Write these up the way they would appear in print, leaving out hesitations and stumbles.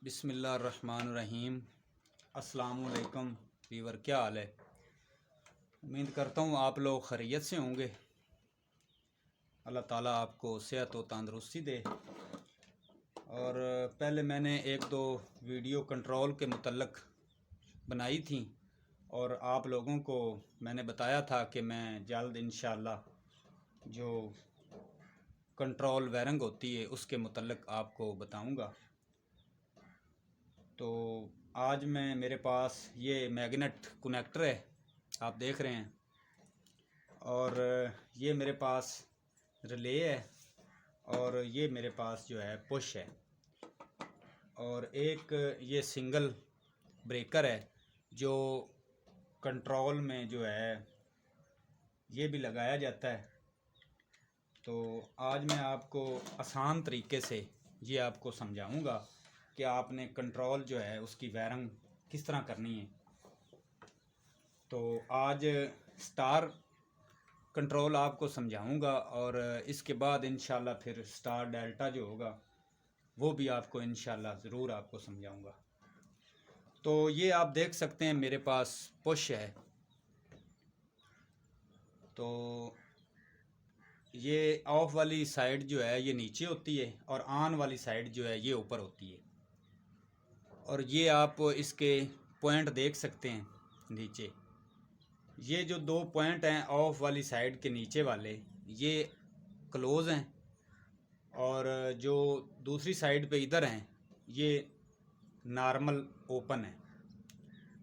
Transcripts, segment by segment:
बिस्मिल्लाहिर्रहमानिर्रहीम। अस्सलामुअलैकुम वीवर, क्या हाल है? उम्मीद करता हूँ आप लोग खैरियत से होंगे। अल्लाह ताला आपको सेहत व तंदुरुस्ती दे। और पहले मैंने एक दो वीडियो कंट्रोल के मुतल्लक बनाई थी और आप लोगों को मैंने बताया था कि मैं जल्द इंशाअल्लाह जो कंट्रोल वायरिंग होती है उसके मुतल्लक आपको बताऊंगा। तो आज मेरे पास ये मैग्नेट कनेक्टर है, आप देख रहे हैं, और ये मेरे पास रिले है और ये मेरे पास जो है पुश है, और एक ये सिंगल ब्रेकर है जो कंट्रोल में जो है ये भी लगाया जाता है। तो आज मैं आपको आसान तरीके से ये आपको समझाऊंगा कि आपने कंट्रोल जो है उसकी वायरिंग किस तरह करनी है। तो आज स्टार कंट्रोल आपको समझाऊंगा और इसके बाद इंशाल्लाह फिर स्टार डेल्टा जो होगा वो भी आपको इंशाल्लाह ज़रूर आपको समझाऊंगा। तो ये आप देख सकते हैं मेरे पास पुश है। तो ये ऑफ वाली साइड जो है ये नीचे होती है और ऑन वाली साइड जो है ये ऊपर होती है। और ये आप इसके पॉइंट देख सकते हैं नीचे, ये जो दो पॉइंट हैं ऑफ वाली साइड के नीचे वाले ये क्लोज़ हैं, और जो दूसरी साइड पे इधर हैं ये नॉर्मल ओपन है।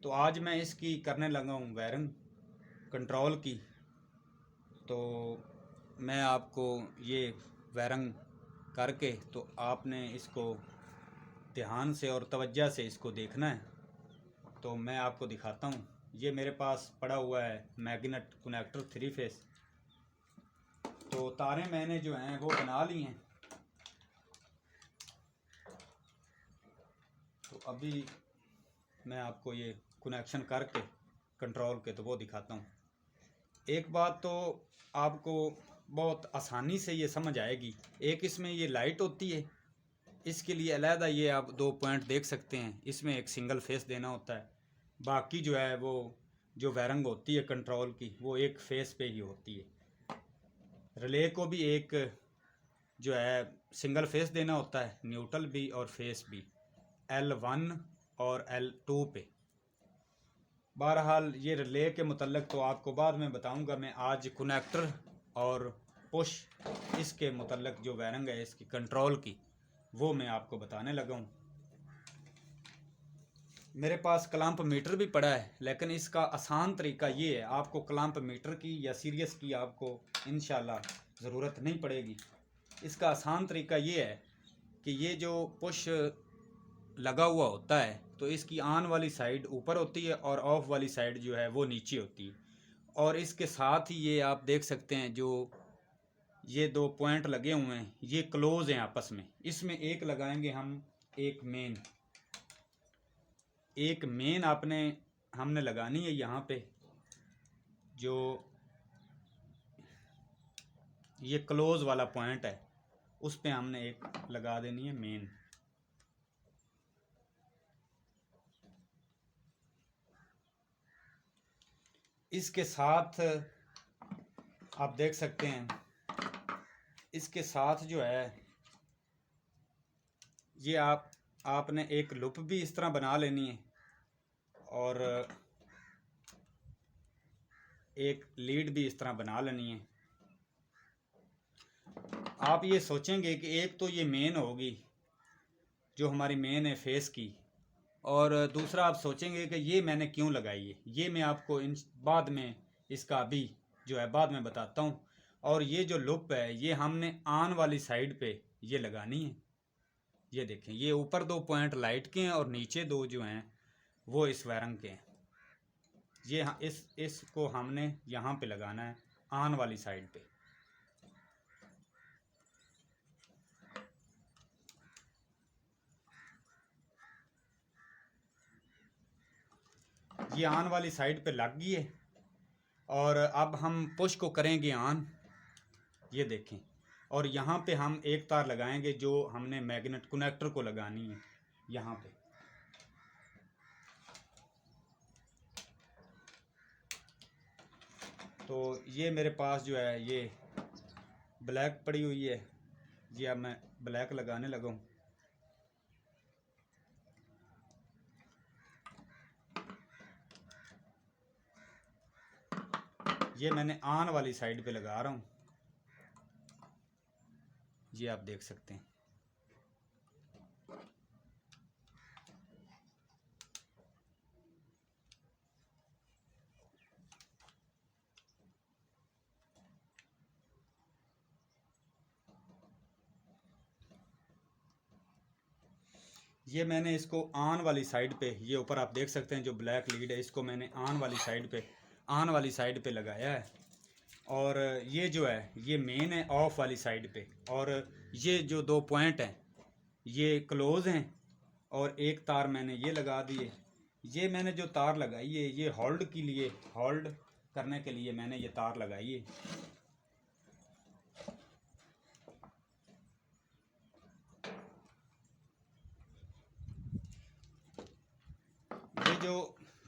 तो आज मैं इसकी करने लगा हूँ वायरिंग कंट्रोल की। तो मैं आपको ये वायरिंग करके तो आपने इसको ध्यान से और तवज्जो से इसको देखना है। तो मैं आपको दिखाता हूँ। ये मेरे पास पड़ा हुआ है मैग्नेट कनेक्टर 3 फेस। तो तारें मैंने जो हैं वो बना ली हैं। तो अभी मैं आपको ये कनेक्शन करके कंट्रोल के तो वो दिखाता हूँ। एक बात तो आपको बहुत आसानी से ये समझ आएगी। एक इसमें ये लाइट होती है, इसके लिए अलहदा ये आप दो पॉइंट देख सकते हैं, इसमें एक सिंगल फेस देना होता है। बाकी जो है वो जो वायरिंग होती है कंट्रोल की वो एक फेस पे ही होती है। रिले को भी एक जो है सिंगल फेस देना होता है, न्यूट्रल भी और फेस भी, L1 और L2 पे। बहरहाल ये रिले के मुतल्लक तो आपको बाद में बताऊंगा। मैं आज कनेक्टर और पुश इसके मुतल्लक जो वायरिंग है इसकी कंट्रोल की वो मैं आपको बताने लगा हूँ। मेरे पास क्लैंप मीटर भी पड़ा है, लेकिन इसका आसान तरीका ये है, आपको क्लैंप मीटर की या सीरीज की आपको इंशाल्लाह ज़रूरत नहीं पड़ेगी। इसका आसान तरीका ये है कि ये जो पुश लगा हुआ होता है तो इसकी ऑन वाली साइड ऊपर होती है और ऑफ वाली साइड जो है वो नीचे होती है। और इसके साथ ही ये आप देख सकते हैं जो ये दो पॉइंट लगे हुए हैं ये क्लोज हैं आपस में। इसमें एक लगाएंगे हम, एक मेन हमने लगानी है यहाँ पे। जो ये क्लोज वाला पॉइंट है उस पे हमने एक लगा देनी है मेन। इसके साथ आप देख सकते हैं, इसके साथ जो है ये आपने एक लूप भी इस तरह बना लेनी है और एक लीड भी इस तरह बना लेनी है। आप ये सोचेंगे कि एक तो ये मेन होगी जो हमारी मेन है फेस की, और दूसरा आप सोचेंगे कि ये मैंने क्यों लगाई है। ये मैं आपको बाद में इसका अभी जो है बाद में बताता हूँ। और ये जो लूप है ये हमने ऑन वाली साइड पे ये लगानी है। ये देखें, ये ऊपर दो पॉइंट लाइट के हैं और नीचे दो जो हैं वो इस वायरिंग के हैं। ये इसको हमने यहाँ पे लगाना है ऑन वाली साइड पे। ये ऑन वाली साइड पे लग गई है और अब हम पुश को करेंगे ऑन। ये देखें, और यहाँ पे हम एक तार लगाएंगे जो हमने मैग्नेट कनेक्टर को लगानी है। यहाँ पे। तो ये मेरे पास जो है ये ब्लैक पड़ी हुई है। ये अब मैं ब्लैक लगाने लगा हूँ। ये मैंने ऑन वाली साइड पे लगा रहा हूँ, ये आप देख सकते हैं। ये मैंने इसको ऑन वाली साइड पे, ये ऊपर आप देख सकते हैं जो ब्लैक लीड है, इसको मैंने ऑन वाली साइड पे, ऑन वाली साइड पे लगाया है। और ये जो है ये मेन है ऑफ वाली साइड पे। और ये जो 2 पॉइंट हैं ये क्लोज हैं। और एक तार मैंने ये लगा दिए। ये मैंने जो तार लगाई है ये होल्ड के लिए, होल्ड करने के लिए मैंने ये तार लगाई है। ये जो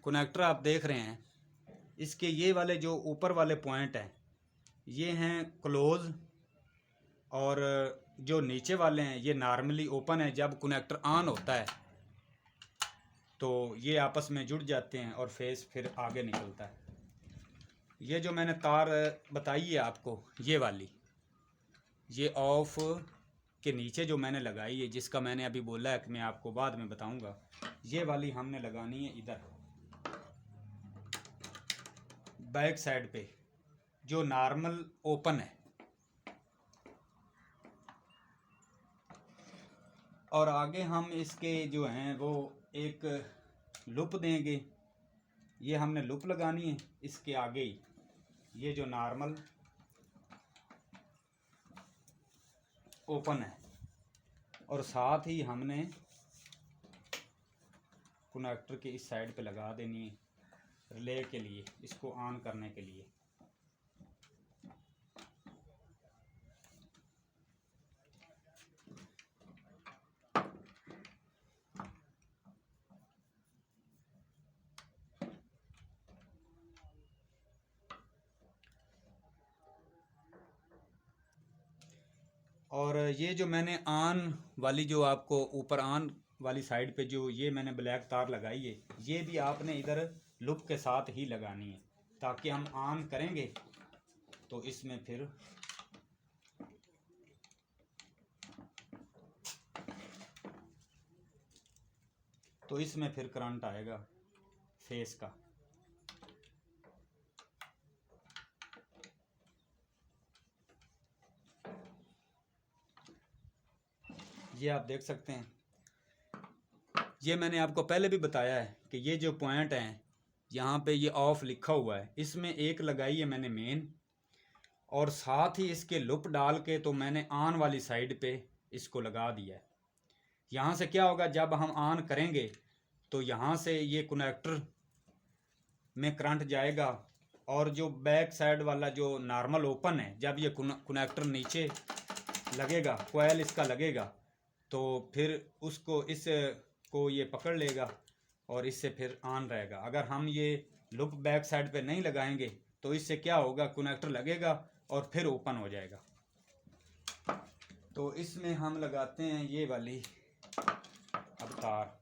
कनेक्टर आप देख रहे हैं इसके ये वाले जो ऊपर वाले पॉइंट हैं ये हैं क्लोज, और जो नीचे वाले हैं ये नॉर्मली ओपन है। जब कनेक्टर ऑन होता है तो ये आपस में जुड़ जाते हैं और फेस फिर आगे निकलता है। ये जो मैंने तार बताई है आपको ये वाली, ये ऑफ के नीचे जो मैंने लगाई है, जिसका मैंने अभी बोला है कि मैं आपको बाद में बताऊंगा, ये वाली हमने लगानी है इधर बैक साइड पे जो नॉर्मल ओपन है। और आगे हम इसके जो हैं वो एक लुप देंगे। ये हमने लुप लगानी है इसके आगे ही, ये जो नॉर्मल ओपन है। और साथ ही हमने कनेक्टर के इस साइड पे लगा देनी है रिले के लिए, इसको ऑन करने के लिए। और ये जो मैंने ऑन वाली जो आपको ऊपर ऑन वाली साइड पे जो ये मैंने ब्लैक तार लगाई है, ये भी आपने इधर लुप के साथ ही लगानी है ताकि हम ऑन करेंगे तो इसमें फिर करंट आएगा फेस का। ये आप देख सकते हैं। ये मैंने आपको पहले भी बताया है कि ये जो पॉइंट हैं यहाँ पे ये ऑफ लिखा हुआ है, इसमें एक लगाई है मैंने मेन, और साथ ही इसके लुप डाल के तो मैंने ऑन वाली साइड पे इसको लगा दिया है। यहाँ से क्या होगा, जब हम ऑन करेंगे तो यहाँ से ये कनेक्टर में करंट जाएगा, और जो बैक साइड वाला जो नॉर्मल ओपन है, जब ये कनेक्टर नीचे लगेगा, कोयल इसका लगेगा, तो फिर उसको इस को ये पकड़ लेगा और इससे फिर ऑन रहेगा। अगर हम ये लुप बैक साइड पे नहीं लगाएंगे तो इससे क्या होगा, कनेक्टर लगेगा और फिर ओपन हो जाएगा। तो इसमें हम लगाते हैं ये वाली अब तार।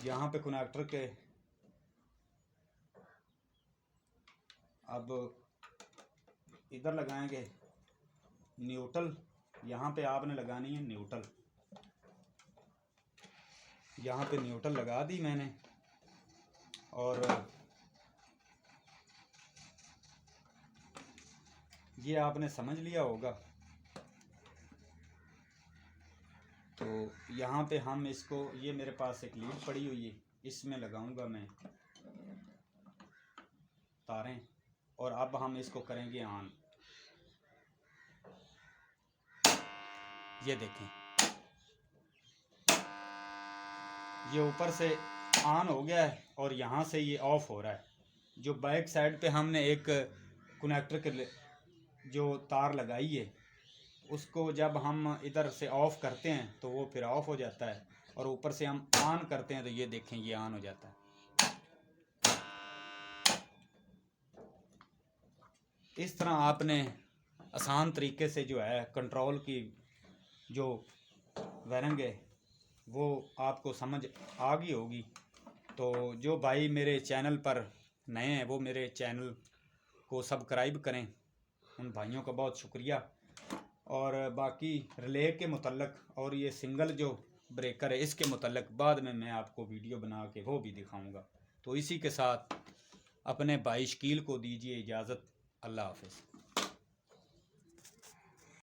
यहाँ पे कनेक्टर के अब इधर लगाएंगे न्यूट्रल, यहाँ पे आपने लगानी है न्यूट्रल। यहाँ पे न्यूट्रल लगा दी मैंने, और ये आपने समझ लिया होगा। तो यहाँ पे हम इसको, ये मेरे पास एक लीड पड़ी हुई है, इसमें लगाऊंगा मैं तारें, और अब हम इसको करेंगे ऑन। ये देखें, ये ऊपर से ऑन हो गया है और यहाँ से ये ऑफ़ हो रहा है। जो बैक साइड पे हमने एक कनेक्टर के जो तार लगाई है, उसको जब हम इधर से ऑफ़ करते हैं तो वो फिर ऑफ़ हो जाता है, और ऊपर से हम ऑन करते हैं तो ये देखें ये ऑन हो जाता है। इस तरह आपने आसान तरीके से जो है कंट्रोल की जो वायरिंग है वो आपको समझ आ गई होगी। तो जो भाई मेरे चैनल पर नए हैं वो मेरे चैनल को सब्सक्राइब करें, उन भाइयों का बहुत शुक्रिया। और बाकी रिले के मुतल्लक और ये सिंगल जो ब्रेकर है इसके मुतल्लक बाद में मैं आपको वीडियो बना के वो भी दिखाऊंगा। तो इसी के साथ अपने भाई शकील को दीजिए इजाज़त। अल्लाह हाफ़िज़।